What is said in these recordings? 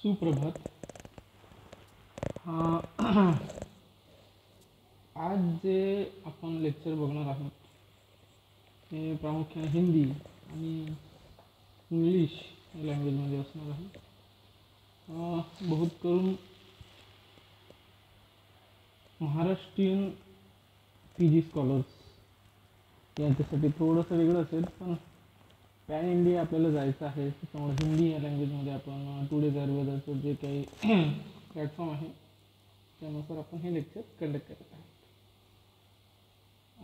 सुप्रभात. आज जे आपण लेक्चर बघणार आहोत ते प्रामुख्याने हिंदी आणि इंग्लिश या लँग्वेजमध्ये असणार आहे. बहुत करून महाराष्ट्रीयन पी जी स्कॉलर्स यांच्यासाठी थोडंसं वेगळं असेल, पण पॅन इंडिया आपल्याला जायचं आहे. त्याच्यामुळे हिंदी या लँग्वेजमध्ये आपण टुडेज आयुर्वेदाचं जे काही प्लॅटफॉर्म आहे त्यानुसार आपण हे लेक्चर कंडक्ट करत आहोत.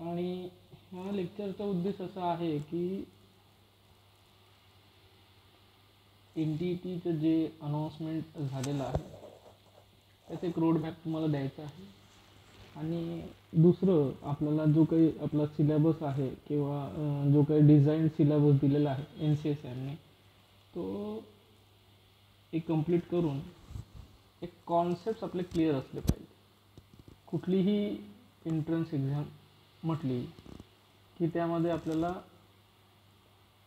आणि ह्या लेक्चरचा उद्देश असा आहे की NTETचं जे अनाऊन्समेंट झालेलं आहे त्याचं एक रोड मॅप तुम्हाला द्यायचा आहे. आणि दुसरं, आपल्याला जो काही आपला सिलेबस आहे किंवा जो काही डिझाईन सिलेबस दिलेला आहे NCSMने, तो एक कंप्लीट करून एक कॉन्सेप्ट आपले क्लिअर असले पाहिजे. कुठलीही एंट्रन्स एक्झाम म्हटली की त्यामध्ये आपल्याला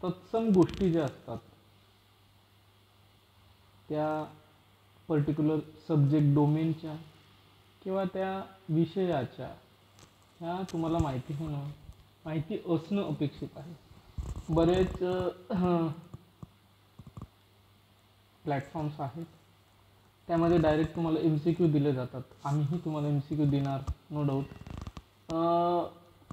तत्सम गोष्टी ज्या असतात त्या पर्टिक्युलर सब्जेक्ट डोमेनच्या किंवा त्या विषयाच्या ह्या तुम्हाला माहिती असणं अपेक्षित आहे. बरेच प्लॅटफॉर्म्स आहेत त्यामध्ये डायरेक्ट तुम्हाला MCQ दिले जातात. आम्हीही तुम्हाला MCQ देणार, नो डाऊट.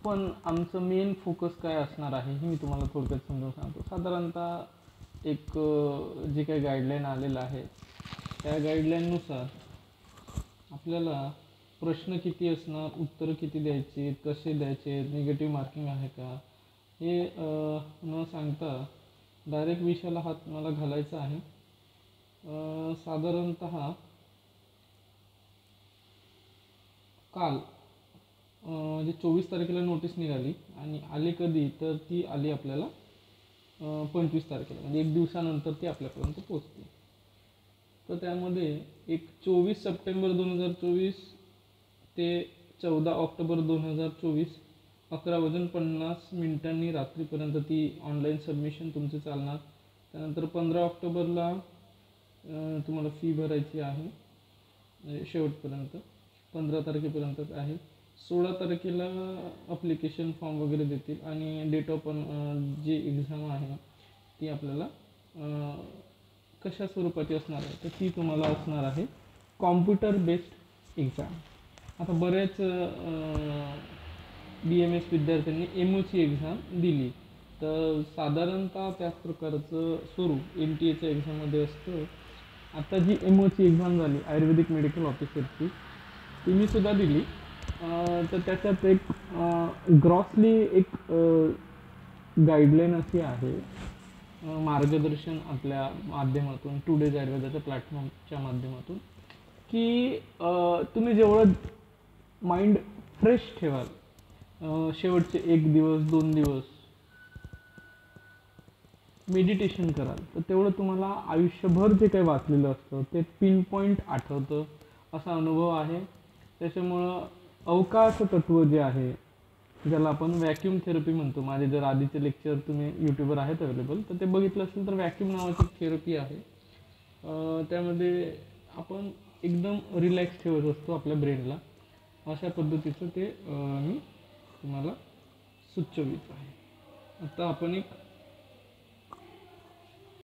पण आमचं मेन फोकस काय असणार आहे हे मी तुम्हाला थोडक्यात समजावून सांगतो. साधारणतः एक जे काही गाईडलाईन आलेलं आहे त्या गाईडलाईननुसार आपल्याला प्रश्न किती असणार, उत्तरं किती द्यायची, कसे द्यायचे, निगेटिव्ह मार्किंग आहे का, हे न सांगता डायरेक्ट विषयाला हात मला घालायचा आहे. साधारणतः काल म्हणजे 24 तारखेला नोटीस निघाली आणि आली कधी, तर ती आली आपल्याला 25 तारखेला, म्हणजे एक दिवसानंतर ती आपल्यापर्यंत पोचते. तर त्यामध्ये एक 24 सप्टेंबर 2024 ते 14 ऑक्टोबर 2024 11:50 रात्रीपर्यंत ती ऑनलाईन सबमिशन तुमचे चालणार. त्यानंतर 15 ऑक्टोबरला तुम्हाला फी भरायची आहे, म्हणजे शेवटपर्यंत 15 तारखेपर्यंत आहे. 16 तारखेला अप्लिकेशन फॉर्म वगैरे देतील आणि डेट ऑफ जी एक्झाम आहे ती आपल्याला कशा स्वरूपाची असणार आहे तर ती तुम्हाला असणार आहे कॉम्प्युटर बेस्ड एक्झाम. आता बरेच BMS विद्यार्थ्यांनी MOC एक्झाम दिली, तर साधारणतः त्याच प्रकारचं स्वरूप NTA एक्झाममध्ये असतं. आता जी MOC एक्झाम झाली आयुर्वेदिक मेडिकल ऑफिसरची, ती मी सुद्धा दिली. तर त्याच्यात एक ग्रॉसली एक गाईडलाईन अशी आहे, मार्गदर्शन आपल्या माध्यमातून टुडेज आयुर्वेदाच्या प्लॅटफॉर्मच्या माध्यमातून, की तुम्ही जेवढं माइंड फ्रेश ठेवाल शेवटचे 1 दिवस 2 दिवस मेडिटेशन कराल तर तेवढं तुम्हाला आयुष्यभर जे काही वाचलेलं असतं ते पिन पॉईंट आठवतं, असा अनुभव आहे. त्याच्यामुळं अवकाश तत्त्व जे आहे ज्याला आपण व्हॅक्यूम थेरपी म्हणतो, माझे जर आधीचे लेक्चर तुम्ही यूट्यूबवर आहेत अवेलेबल तर ते बघितलं असेल तर व्हॅक्यूम नावाची थेरपी आहे. त्यामध्ये आपण एकदम रिलॅक्स ठेवत असतो आपल्या ब्रेनला, अशा पद्धतीचं ते मी तुम्हाला सुचवित आहे. आता आपण एक